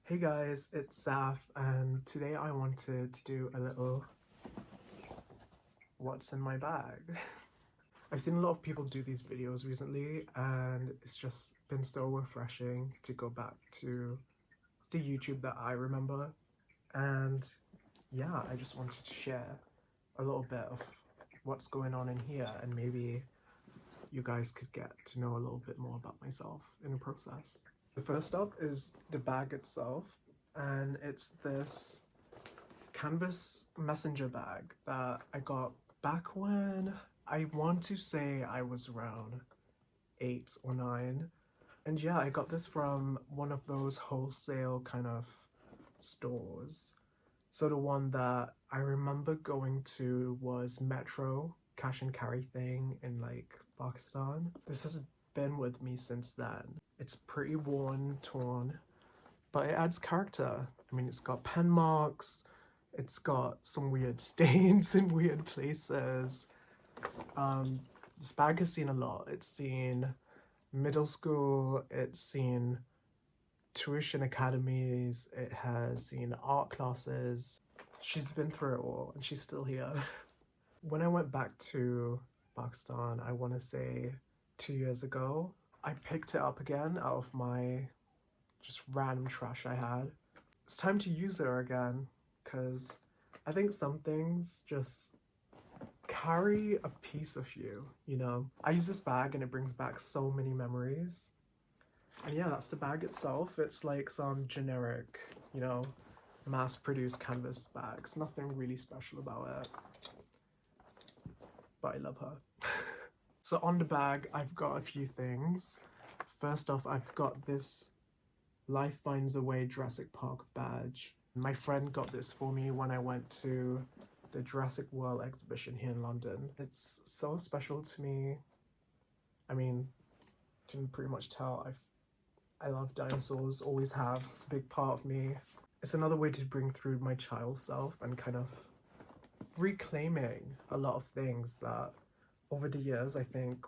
Hey guys, it's Saif, and today I wanted to do a little what's in my bag. I've seen a lot of people do these videos recently, and it's just been so refreshing to go back to the YouTube that I remember. And yeah, I just wanted to share a little bit of what's going on in here, and maybe you guys could get to know a little bit more about myself in the process. The first up is the bag itself, and it's this canvas messenger bag that I got back when I want to say I was around 8 or 9. And yeah, I got this from one of those wholesale kind of stores. So the one that I remember going to was Metro, cash and carry thing in like Pakistan. This has been with me since then. It's pretty worn, torn, but it adds character. I mean, it's got pen marks, it's got some weird stains in weird places. This bag has seen a lot. It's seen middle school, it's seen tuition academies, it has seen art classes. She's been through it all and she's still here. When I went back to Pakistan, I want to say 2 years ago, I picked it up again out of my just random trash I had. It's time to use it again, because I think some things just carry a piece of you, you know? I use this bag and it brings back so many memories. And yeah, that's the bag itself. It's like some generic, you know, mass-produced canvas bags. Nothing really special about it. But I love her. So on the bag, I've got a few things. First off, I've got this Life Finds a Way Jurassic Park badge. My friend got this for me when I went to the Jurassic World exhibition here in London. It's so special to me. I mean, you can pretty much tell I love dinosaurs, always have. It's a big part of me. It's another way to bring through my child self and kind of reclaiming a lot of things that over the years I think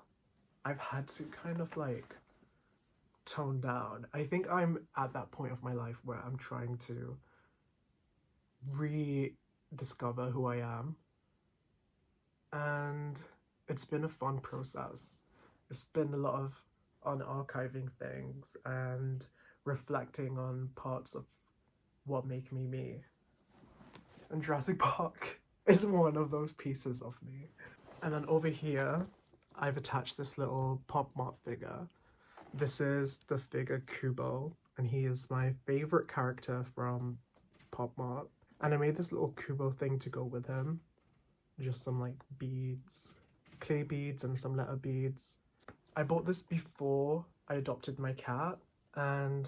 I've had to kind of like tone down. I think I'm at that point of my life where I'm trying to rediscover who I am, and it's been a fun process. It's been a lot of unarchiving things and reflecting on parts of what make me me, and Jurassic Park is one of those pieces of me. And then over here I've attached this little Pop Mart figure. This is the figure Kubo, and he is my favorite character from Pop Mart. And I made this little Kubo thing to go with him. Just some like beads, clay beads and some letter beads. I bought this before I adopted my cat, and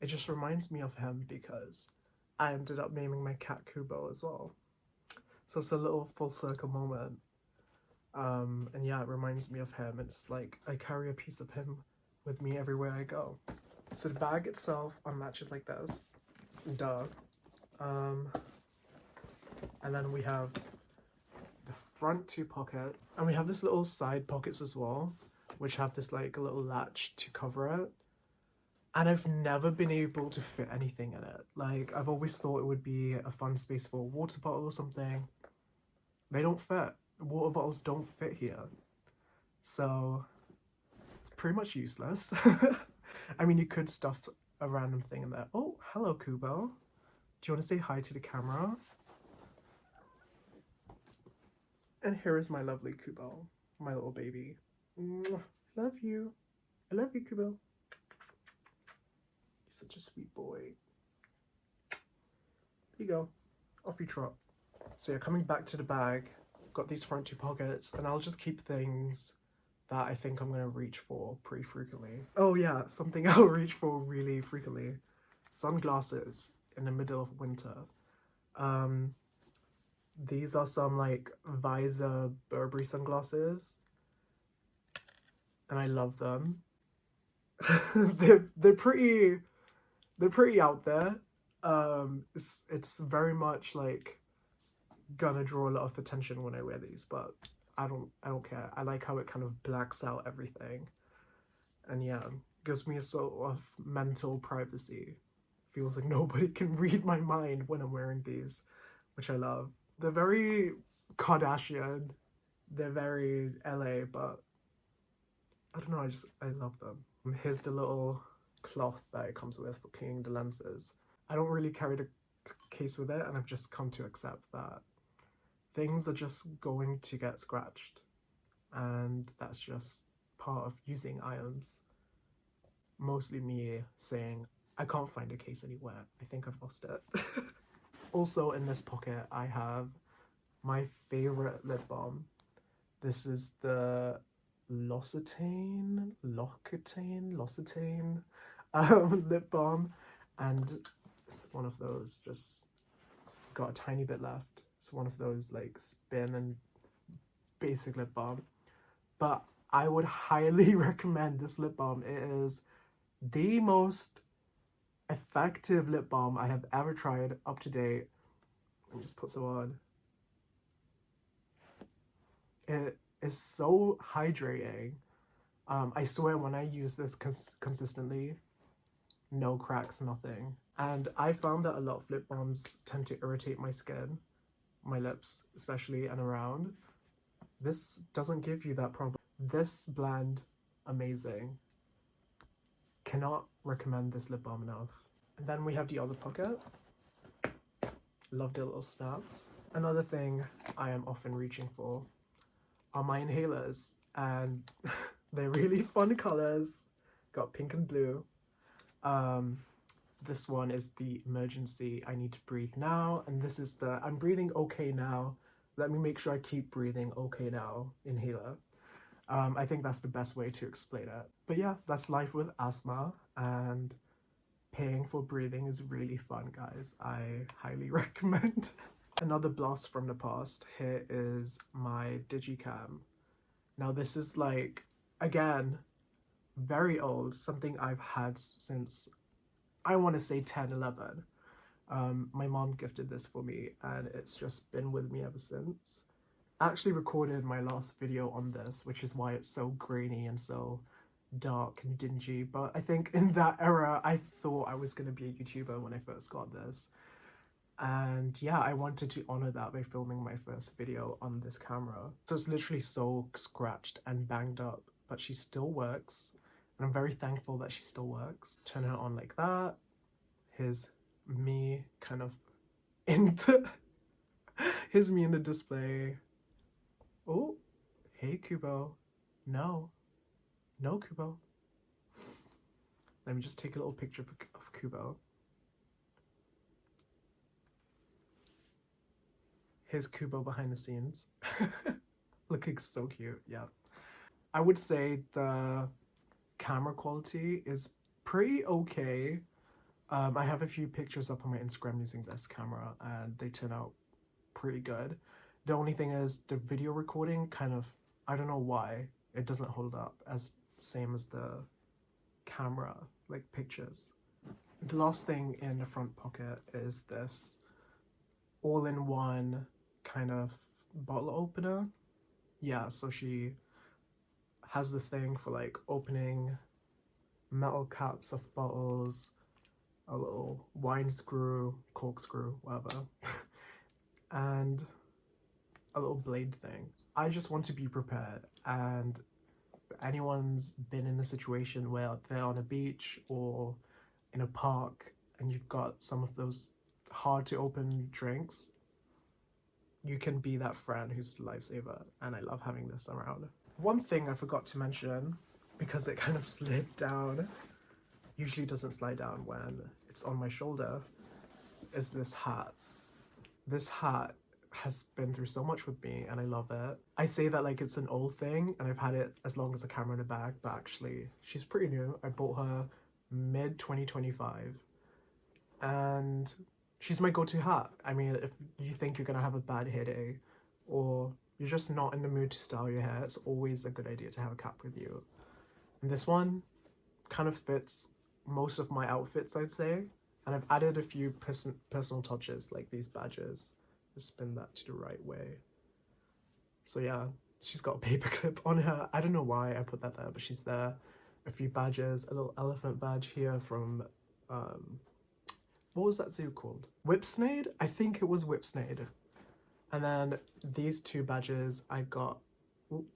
it just reminds me of him because I ended up naming my cat Kubo as well. So it's a little full circle moment. And yeah, it reminds me of him. It's like I carry a piece of him with me everywhere I go. So the bag itself unlatches like this. Duh. And then we have the front two pockets, and we have this little side pockets as well, which have this like a little latch to cover it. And I've never been able to fit anything in it. Like, I've always thought it would be a fun space for a water bottle or something. They don't fit. Water bottles don't fit here. So it's pretty much useless. I mean, you could stuff a random thing in there. Oh, hello, Kubo. Do you want to say hi to the camera? And here is my lovely Kubo, my little baby. Love you. I love you, Kubo. He's such a sweet boy. There you go. Off you trot. So yeah, coming back to the bag, got these front two pockets, and I'll just keep things that I think I'm going to reach for pretty frequently. Oh yeah, something I'll reach for really frequently. Sunglasses in the middle of winter. These are some like visor Burberry sunglasses, and I love them. they're pretty out there. It's very much like gonna draw a lot of attention when I wear these, but I don't care. I like how it kind of blacks out everything, and yeah, gives me a sort of mental privacy feels like nobody can read my mind when I'm wearing these, which I love. They're very Kardashian, they're very LA, but I don't know, I love them. Here's the little cloth that it comes with for cleaning the lenses. I don't really carry the case with it, and I've just come to accept that things are just going to get scratched, and that's just part of using items. Mostly me saying, I can't find a case anywhere, I think I've lost it. Also in this pocket I have my favorite lip balm. This is the L'Occitane lip balm, and it's one of those, just got a tiny bit left. It's one of those like spin and basic lip balm, but I would highly recommend this lip balm. It is the most effective lip balm I have ever tried up to date. Let me just put some on. It is so hydrating. I swear when I use this consistently, no cracks, nothing. And I found that a lot of lip balms tend to irritate my skin, my lips especially, and around. This doesn't give you that problem. This blend, amazing. Cannot recommend this lip balm enough. And then we have the other pocket. Love the little snaps. Another thing I am often reaching for are my inhalers, and they're really fun colors. Got pink and blue. This one is the Emergency I Need to Breathe Now, and this is the I'm breathing okay now, let me make sure I keep breathing okay now inhaler. I think that's the best way to explain it. But yeah, that's life with asthma, and paying for breathing is really fun, guys. I highly recommend. Another blast from the past, here is my Digicam. Now this is like, again, very old, something I've had since, I want to say 10, 11. My mom gifted this for me, and it's just been with me ever since. I actually recorded my last video on this, which is why it's so grainy and so dark and dingy, but I think in that era I thought I was going to be a YouTuber when I first got this. And yeah, I wanted to honor that by filming my first video on this camera. So it's literally so scratched and banged up, but she still works, and I'm very thankful that she still works. Turn her on like that. Here's me kind of in the here's me in the display. Oh, hey Kubo. No Kubo. Let me just take a little picture of Kubo. Here's Kubo behind the scenes. Looking so cute, yeah. I would say the camera quality is pretty okay. I have a few pictures up on my Instagram using this camera, and they turn out pretty good. The only thing is the video recording kind of, I don't know why, it doesn't hold up as same as the camera, like pictures. The last thing in the front pocket is this all-in-one kind of bottle opener. Yeah, so she has the thing for like opening metal caps of bottles, a little wine screw, corkscrew, whatever, and a little blade thing. I just want to be prepared, and if anyone's been in a situation where they're on a beach or in a park and you've got some of those hard to open drinks, you can be that friend who's the lifesaver, and I love having this around. One thing I forgot to mention, because it kind of slid down, usually doesn't slide down when it's on my shoulder, is this hat. This hat has been through so much with me, and I love it. I say that like it's an old thing, and I've had it as long as a camera in a bag, but actually she's pretty new. I bought her mid 2025, and she's my go-to hat. I mean, if you think you're gonna have a bad hair day, or you're just not in the mood to style your hair, it's always a good idea to have a cap with you. And this one kind of fits most of my outfits, I'd say. And I've added a few personal touches, like these badges. Just spin that to the right way. So yeah, she's got a paperclip on her. I don't know why I put that there, but she's there. A few badges, a little elephant badge here from what was that zoo called? Whipsnade? I think it was Whipsnade. And then these two badges I got,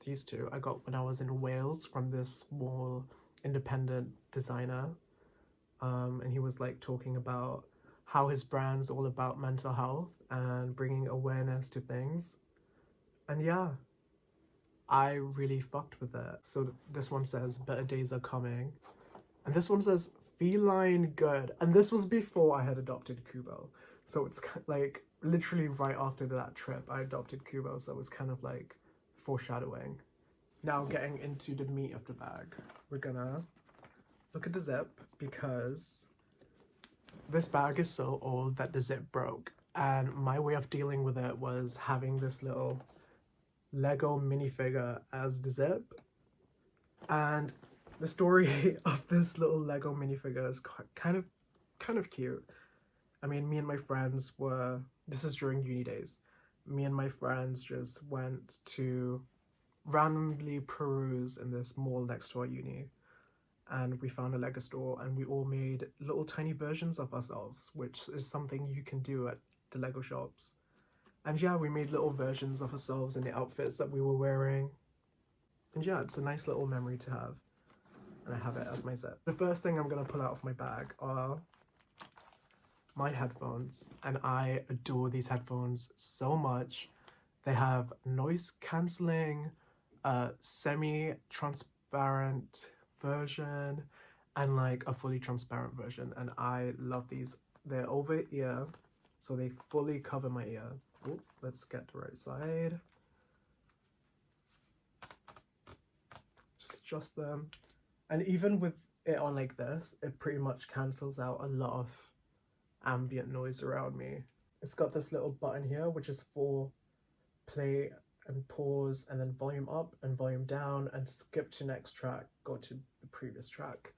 these two I got when I was in Wales from this small independent designer. And he was like talking about how his brand's all about mental health and bringing awareness to things. And yeah, I really fucked with it. So this one says better days are coming. And this one says feline good. And this was before I had adopted Kubo. So it's like literally right after that trip I adopted Kubo. So it was kind of like foreshadowing. Now getting into the meat of the bag. We're gonna look at the zip because this bag is so old that the zip broke. And my way of dealing with it was having this little Lego minifigure as the zip. And the story of this little Lego minifigure is kind of cute. I mean, me and my friends were, this is during uni days, me and my friends just went to randomly peruse in this mall next to our uni, and we found a Lego store and we all made little tiny versions of ourselves, which is something you can do at the Lego shops. And yeah, we made little versions of ourselves in the outfits that we were wearing. And yeah, it's a nice little memory to have. And I have it as my zip. The first thing I'm gonna pull out of my bag are my headphones. And I adore these headphones so much. They have noise cancelling, semi-transparent version, and like a fully transparent version. And I love these. They're over ear, so they fully cover my ear. Oh, let's get the right side. Just adjust them. And even with it on like this, it pretty much cancels out a lot of ambient noise around me. It's got this little button here, which is for play and pause, and then volume up and volume down, and skip to next track, go to the previous track.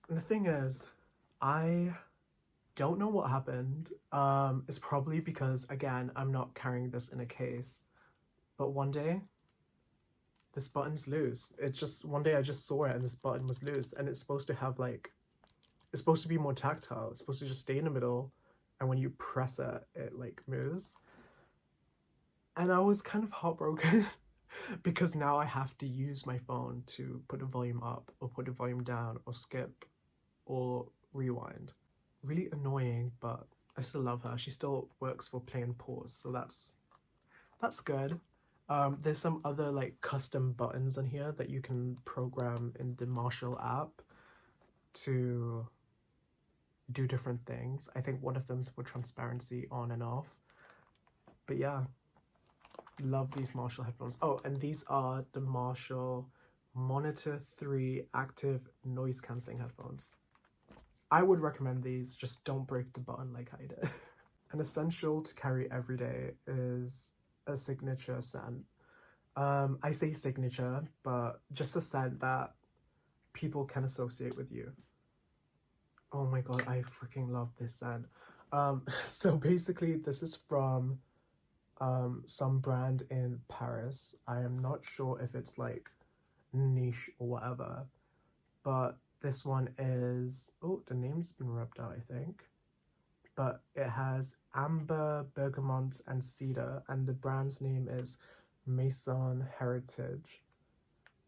And the thing is, I don't know what happened. It's probably because, again, I'm not carrying this in a case, but one day this button's loose. It just, one day I just saw it and this button was loose, and it's supposed to have like, it's supposed to be more tactile. It's supposed to just stay in the middle, and when you press it, it like moves. And I was kind of heartbroken because now I have to use my phone to put the volume up or put the volume down or skip or rewind. Really annoying, but I still love her. She still works for play and pause, so that's good. There's some other like custom buttons in here that you can program in the Marshall app to do different things. I think one of them is for transparency on and off. But yeah, love these Marshall headphones. Oh, and these are the Marshall Monitor 3 active noise cancelling headphones. I would recommend these, just don't break the button like I did. An essential to carry every day is a signature scent. I say signature, but just a scent that people can associate with you. Oh my god, I freaking love this scent. So basically this is from some brand in Paris. I am not sure if it's like niche or whatever, but this one is, oh, the name's been rubbed out, I think. But it has amber, bergamot, and cedar, and the brand's name is Maison Heritage.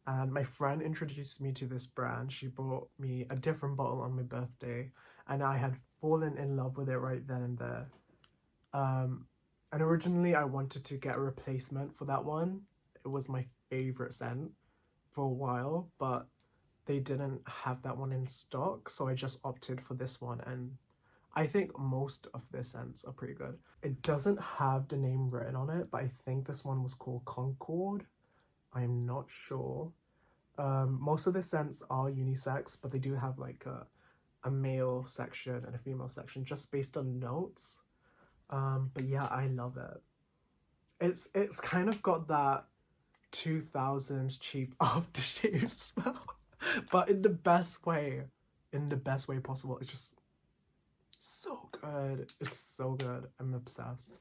And my friend introduced me to this brand. She bought me a different bottle on my birthday, and I had fallen in love with it right then and there. And originally I wanted to get a replacement for that one. It was my favorite scent for a while, but they didn't have that one in stock, so I just opted for this one, and I think most of their scents are pretty good. It doesn't have the name written on it, but I think this one was called Concord. I'm not sure. Most of the scents are unisex, but they do have like a male section and a female section just based on notes. But yeah, I love it. It's kind of got that 2000s cheap aftershave smell, but in the best way possible. It's just so good. It's so good. I'm obsessed.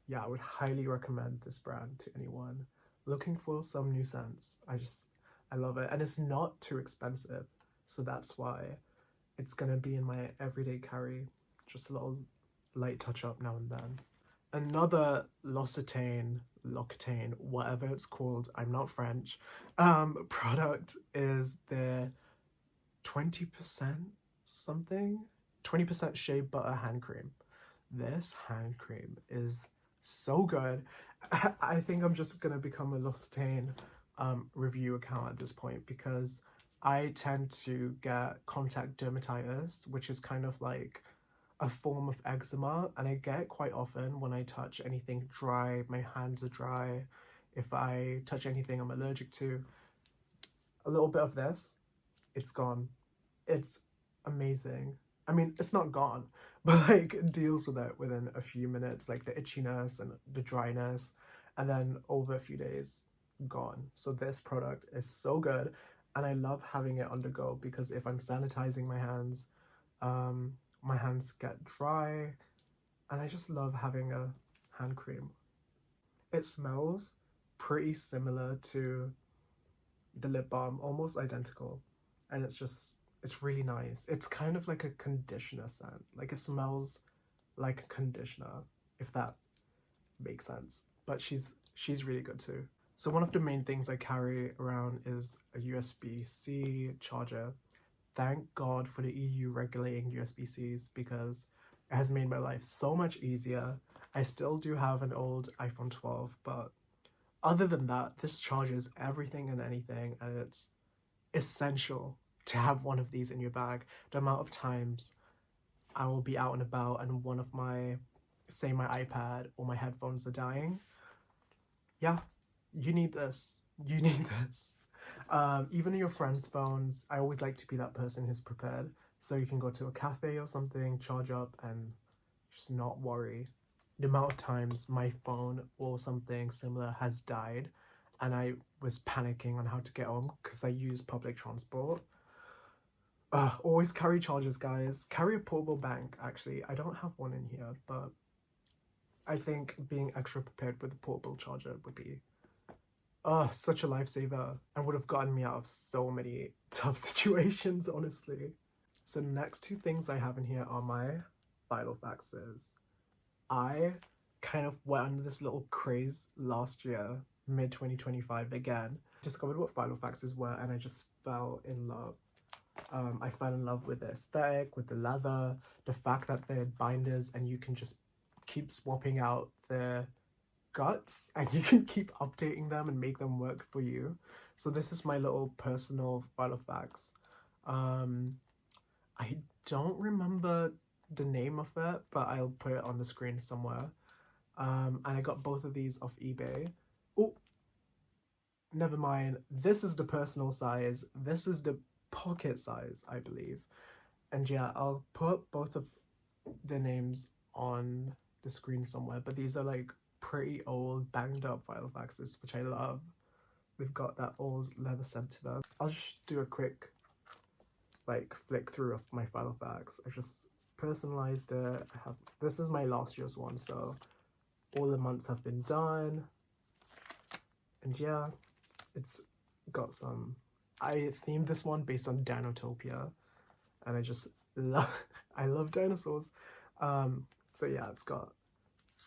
Yeah, I would highly recommend this brand to anyone looking for some new scents. I love it, and it's not too expensive, so that's why It's gonna be in my everyday carry, just a little light touch up now and then. Another L'Occitane, whatever it's called, I'm not French, product is the 20% something, 20% shea butter hand cream. This hand cream is so good. I think I'm just gonna become a L'Occitane review account at this point, because I tend to get contact dermatitis, which is kind of like a form of eczema, and I get it quite often when I touch anything dry. My hands are dry. If I touch anything I'm allergic to, a little bit of this, it's gone. It's amazing. I mean, it's not gone, but like it deals with it within a few minutes, like the itchiness and the dryness, and then over a few days, gone. So this product is so good, and I love having it on the go, because if I'm sanitizing my hands get dry, and I just love having a hand cream. It smells pretty similar to the lip balm, almost identical, and it's really nice. It's kind of like a conditioner scent. Like, it smells like a conditioner, if that makes sense. But she's really good too. So one of the main things I carry around is a USB-C charger. Thank God for the EU regulating USB-Cs, because it has made my life so much easier. I still do have an old iPhone 12, but other than that, this charges everything and anything, and it's essential to have one of these in your bag. The amount of times I will be out and about and one of my, say my iPad or my headphones are dying, yeah, you need this. You need this. Even in your friends' phones, I always like to be that person who's prepared. So you can go to a cafe or something, charge up, and just not worry. The amount of times my phone or something similar has died, and I was panicking on how to get home because I use public transport. Always carry chargers, guys. Carry a portable bank, actually. I don't have one in here, but I think being extra prepared with a portable charger would be such a lifesaver, and would have gotten me out of so many tough situations, honestly. So the next two things I have in here are my Filofaxes. I kind of went under this little craze last year, mid-2025 again. Discovered what Filofaxes were, and I just fell in love. I fell in love with the aesthetic, with the leather, the fact that they're binders and you can just keep swapping out the guts and you can keep updating them and make them work for you. So this is my little personal Filofax. I don't remember the name of it, but I'll put it on the screen somewhere. And I got both of these off eBay. Oh, never mind. This is the personal size. This is the pocket size, I believe. And yeah, I'll put both of the names on the screen somewhere, but these are like pretty old, banged up Filofaxes, which I love. They've got that old leather scent to them. I'll just do a quick like flick through of my Filofax. I've just personalized it. This is my last year's one, so all the months have been done. And yeah, it's got some, I themed this one based on Dinotopia, and I just love, I love dinosaurs. So yeah, it's got,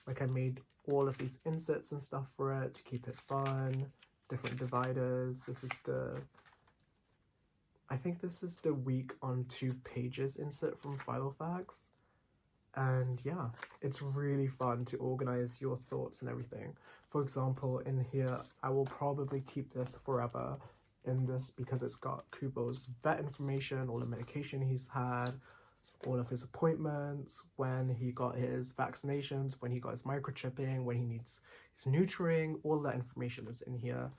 like, I made all of these inserts and stuff for it to keep it fun, different dividers. This is the, I think this is the week on 2 pages insert from Filofax. And yeah, it's really fun to organize your thoughts and everything. For example, in here, I will probably keep this forever in this because it's got Kubo's vet information, all the medication he's had, all of his appointments, when he got his vaccinations, when he got his microchipping, when he needs his neutering, all that information is in here.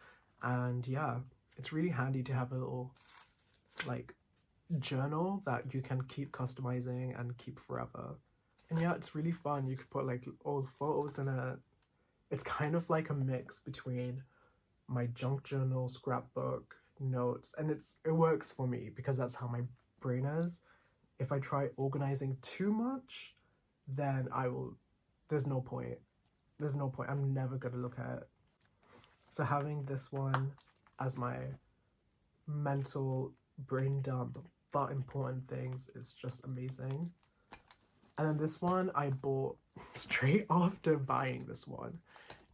And yeah, it's really handy to have a little like journal that you can keep customizing and keep forever. And yeah, it's really fun. You could put like old photos in it. It's kind of like a mix between my junk journal, scrapbook, notes, and it works for me because that's how my brain is. If I try organizing too much, then there's no point. There's no point. I'm never gonna look at it. So having this one as my mental brain dump but important things is just amazing. And then this one I bought straight after buying this one.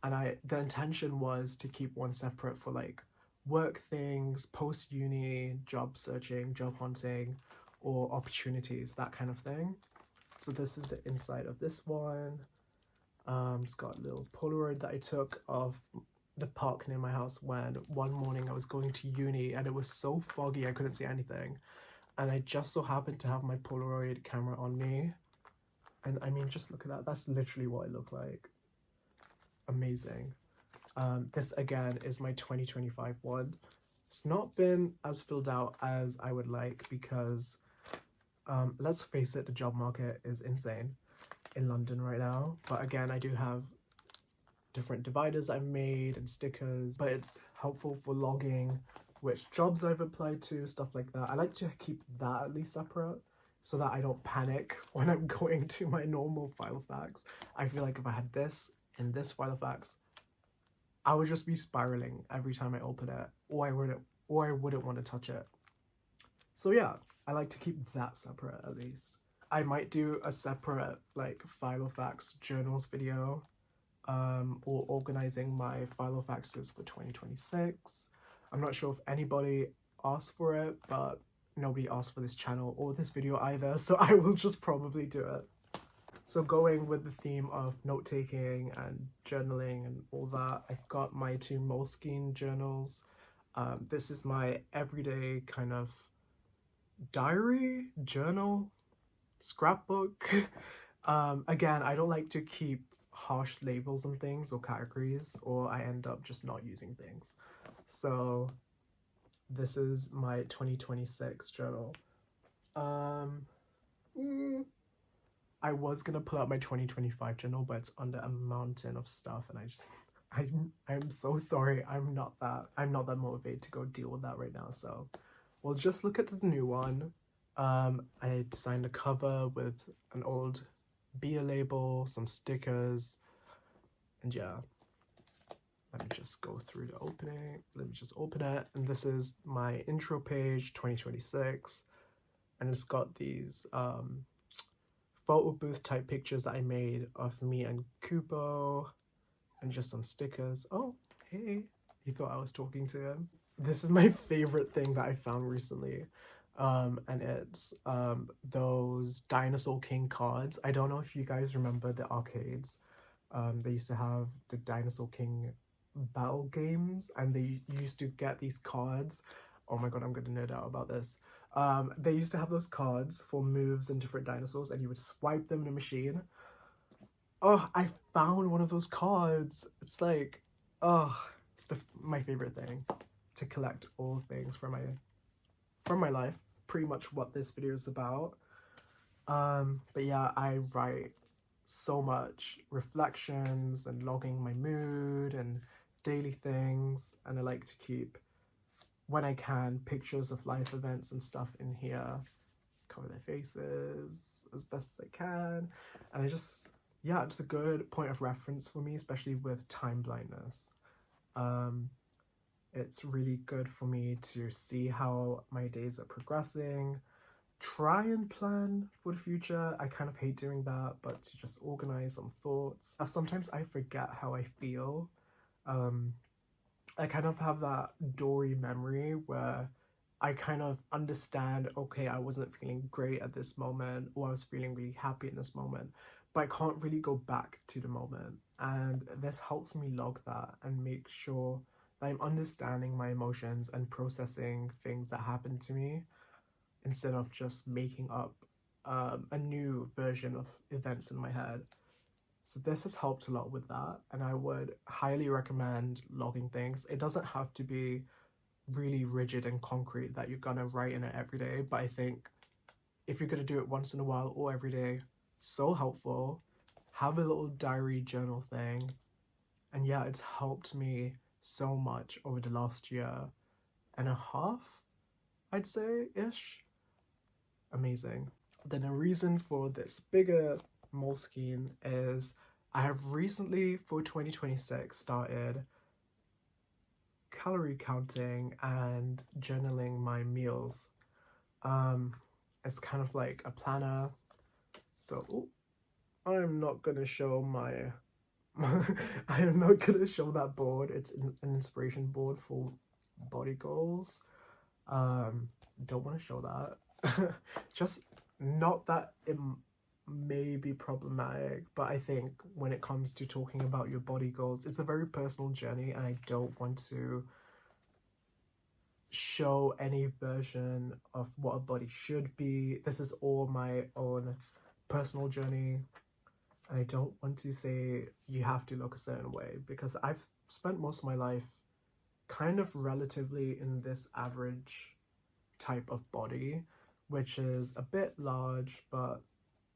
And the intention was to keep one separate for like work things, post-uni, job searching, job hunting, or opportunities, that kind of thing. So this is the inside of this one. It's got a little Polaroid that I took of the park near my house when one morning I was going to uni and it was so foggy I couldn't see anything. And I just so happened to have my Polaroid camera on me. And I mean, just look at that. That's literally what it looked like. Amazing. This again is my 2025 one. It's not been as filled out as I would like because let's face it, the job market is insane in London right now. But again, I do have different dividers I've made and stickers, but it's helpful for logging which jobs I've applied to, stuff like that. I like to keep that at least separate so that I don't panic when I'm going to my normal Filofax. I feel like if I had this in this Filofax, I would just be spiraling every time I open it, or I wouldn't want to touch it. So yeah, I like to keep that separate at least. I might do a separate like Filofax journals video, or organizing my Filofaxes for 2026. I'm not sure if anybody asked for it, but nobody asked for this channel or this video either, so I will just probably do it. So going with the theme of note-taking and journaling and all that, I've got my two Moleskine journals. This is my everyday kind of diary, journal, scrapbook. Again, I don't like to keep harsh labels and things or categories, or I end up just not using things. So this is my 2026 journal. I was gonna pull out my 2025 journal, but it's under a mountain of stuff, and I'm so sorry. I'm not that motivated to go deal with that right now. So we'll just look at the new one. I designed a cover with an old beer label, some stickers, and yeah. Let me just go through the opening. Let me just open it. And this is my intro page, 2026. And it's got these photo booth type pictures that I made of me and Kubo. And just some stickers. Oh, hey. He thought I was talking to him. This is my favorite thing that I found recently. And it's those Dinosaur King cards. I don't know if you guys remember the arcades. They used to have the Dinosaur King battle games, and they used to get these cards. Oh my god, I'm gonna nerd out about this. They used to have those cards for moves and different dinosaurs, and you would swipe them in a machine. Oh, I found one of those cards. It's like, oh, it's my favorite thing to collect all things from my life. Pretty much what this video is about. But yeah, I write so much reflections and logging my mood and daily things, and I like to keep, when I can, pictures of life events and stuff in here, cover their faces as best as I can, and it's a good point of reference for me, especially with time blindness. It's really good for me to see how my days are progressing, try and plan for the future. I kind of hate doing that, but to just organize some thoughts. Sometimes I forget how I feel. I kind of have that Dory memory where I kind of understand, okay, I wasn't feeling great at this moment, or I was feeling really happy in this moment, but I can't really go back to the moment. And this helps me log that and make sure that I'm understanding my emotions and processing things that happened to me, instead of just making up a new version of events in my head. So this has helped a lot with that, and I would highly recommend logging things. It doesn't have to be really rigid and concrete that you're gonna write in it every day, but I think if you're gonna do it once in a while or every day, so helpful. Have a little diary journal thing, and yeah, it's helped me so much over the last year and a half, I'd say, ish. Amazing. Then a reason for this bigger Moleskine is I have recently, for 2026, started calorie counting and journaling my meals. It's kind of like a planner. So ooh, I'm not gonna show my I am not gonna show that board. It's an inspiration board for body goals. Um, don't want to show that. Just not that it may be problematic, but I think when it comes to talking about your body goals, it's a very personal journey, and I don't want to show any version of what a body should be. This is all my own personal journey. And I don't want to say you have to look a certain way, because I've spent most of my life kind of relatively in this average type of body, which is a bit large, but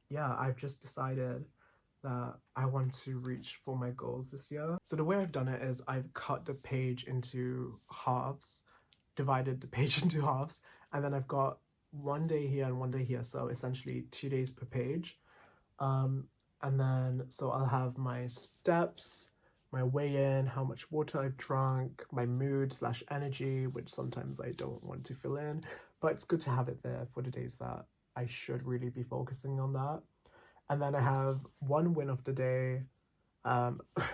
yeah, I've just decided that I want to reach for my goals this year. So the way I've done it is I've cut the page into halves, divided the page into halves, and then I've got 1 day here and 1 day here, so essentially 2 days per page. And then so I'll have my steps, my weigh-in, how much water I've drunk, my mood/energy, which sometimes I don't want to fill in, but it's good to have it there for the days that I should really be focusing on that. And then I have one win of the day,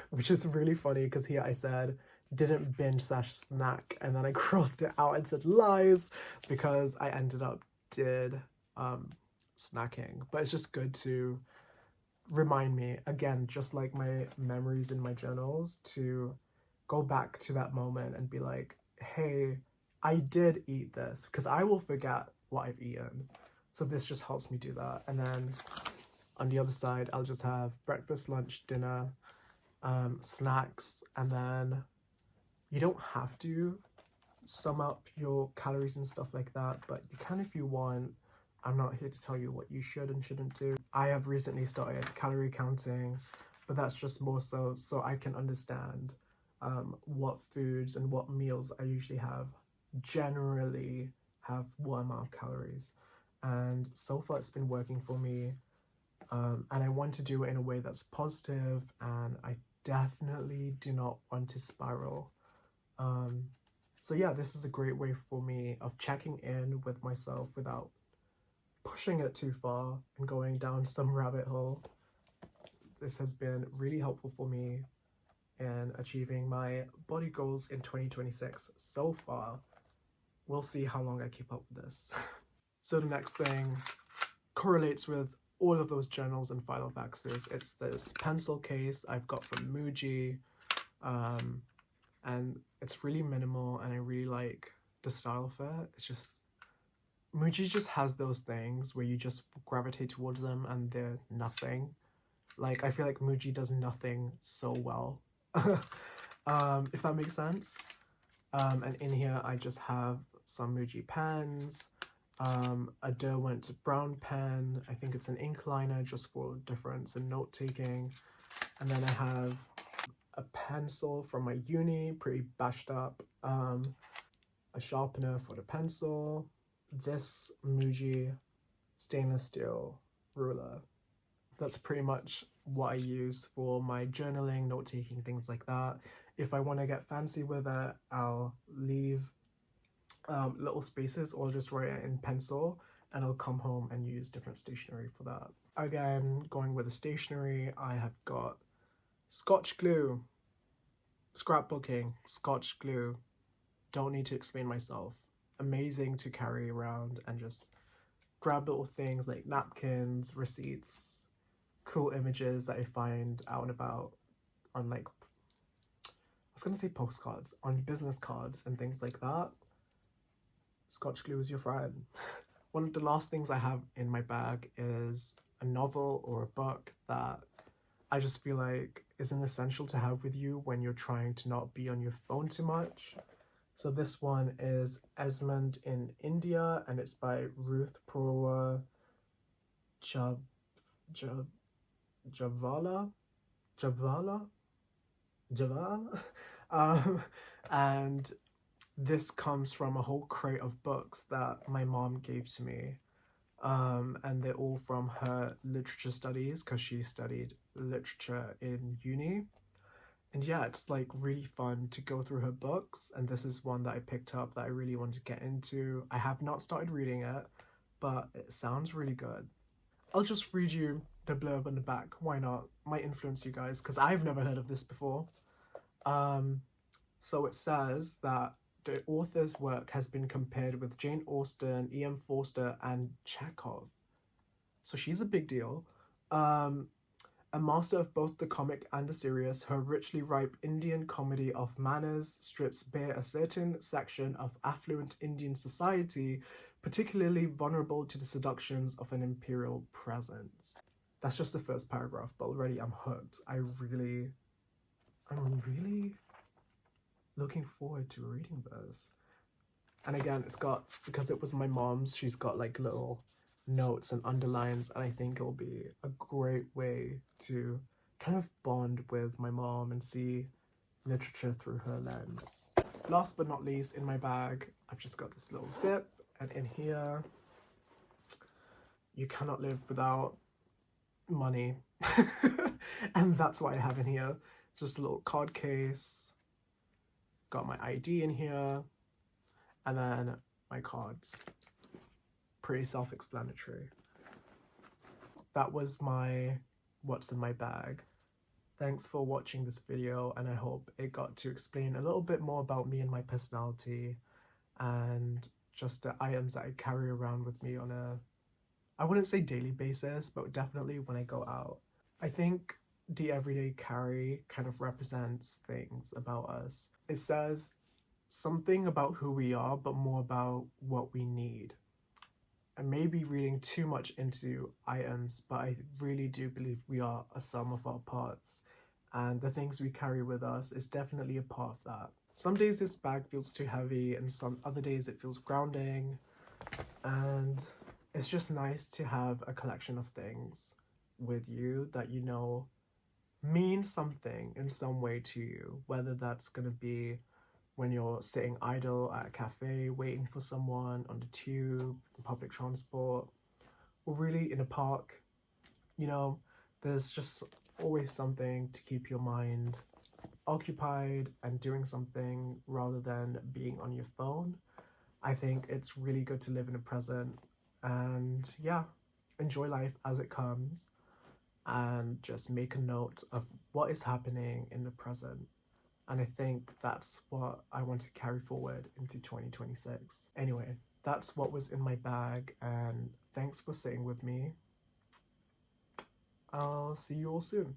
which is really funny because here I said didn't binge/snack, and then I crossed it out and said lies, because I ended up did snacking. But it's just good to remind me again, just like my memories in my journals, to go back to that moment and be like, hey, I did eat this, because I will forget what I've eaten. So this just helps me do that. And then on the other side, I'll just have breakfast, lunch, dinner, snacks, and then you don't have to sum up your calories and stuff like that, but you can if you want. I'm not here to tell you what you should and shouldn't do. I have recently started calorie counting, but that's just more so I can understand what foods and what meals I usually have generally have what amount of calories. And so far it's been working for me. And I want to do it in a way that's positive, and I definitely do not want to spiral. So yeah, this is a great way for me of checking in with myself without pushing it too far and going down some rabbit hole. This has been really helpful for me in achieving my body goals in 2026 so far. We'll see how long I keep up with this. So the next thing correlates with all of those journals and file faxes. It's this pencil case I've got from Muji, and it's really minimal, and I really like the style of it. It's just, Muji just has those things where you just gravitate towards them and they're nothing. Like, I feel like Muji does nothing so well. If that makes sense. And in here I just have some Muji pens, a Derwent brown pen. I think it's an ink liner just for difference in note taking. And then I have a pencil from my uni, pretty bashed up, a sharpener for the pencil, this Muji stainless steel ruler. That's pretty much what I use for my journaling, note-taking, things like that. If I want to get fancy with it, I'll leave little spaces or just write it in pencil, and I'll come home and use different stationery for that. Again, going with the stationery, I have got Scotch glue, scrapbooking, Scotch glue. Don't need to explain myself. Amazing to carry around and just grab little things like napkins, receipts, cool images that I find out and about on, like, I was gonna say postcards, on business cards and things like that. Scotch glue is your friend. One of the last things I have in my bag is a novel or a book that I just feel like is an essential to have with you when you're trying to not be on your phone too much. So this one is Esmond in India, and it's by Ruth Purwa Javala. And this comes from a whole crate of books that my mom gave to me. And they're all from her literature studies, because she studied literature in uni. And yeah, it's like really fun to go through her books, and this is one that I picked up that I really want to get into. I have not started reading it, but it sounds really good. I'll just read you the blurb on the back. Why not? Might influence you guys because I've never heard of this before. So it says that the author's work has been compared with Jane Austen, E.M. Forster, and Chekhov. So she's a big deal. A master of both the comic and the serious, her richly ripe Indian comedy of manners strips bare a certain section of affluent Indian society, particularly vulnerable to the seductions of an imperial presence. That's just the first paragraph, but already I'm hooked. I'm really looking forward to reading this. And again, it's got, because it was my mom's, she's got like little notes and underlines, and I think it'll be a great way to kind of bond with my mom and see literature through her lens. Last but not least, in my bag, I've just got this little zip, and in here, you cannot live without money. And that's what I have in here. Just a little card case, got my ID in here, and then my cards. Pretty self-explanatory. That was my what's in my bag. Thanks for watching this video, and I hope it got to explain a little bit more about me and my personality and just the items that I carry around with me on a, I wouldn't say daily basis, but definitely when I go out. I think the everyday carry kind of represents things about us. It says something about who we are, but more about what we need. I may be reading too much into items, but I really do believe we are a sum of our parts, and the things we carry with us is definitely a part of that. Some days this bag feels too heavy, and some other days it feels grounding, and it's just nice to have a collection of things with you that you know mean something in some way to you, whether that's going to be when you're sitting idle at a cafe waiting for someone, on the tube, public transport, or really in a park. You know, there's just always something to keep your mind occupied and doing something rather than being on your phone. I think it's really good to live in the present and yeah, enjoy life as it comes and just make a note of what is happening in the present. And I think that's what I want to carry forward into 2026. Anyway, that's what was in my bag, and thanks for sitting with me. I'll see you all soon.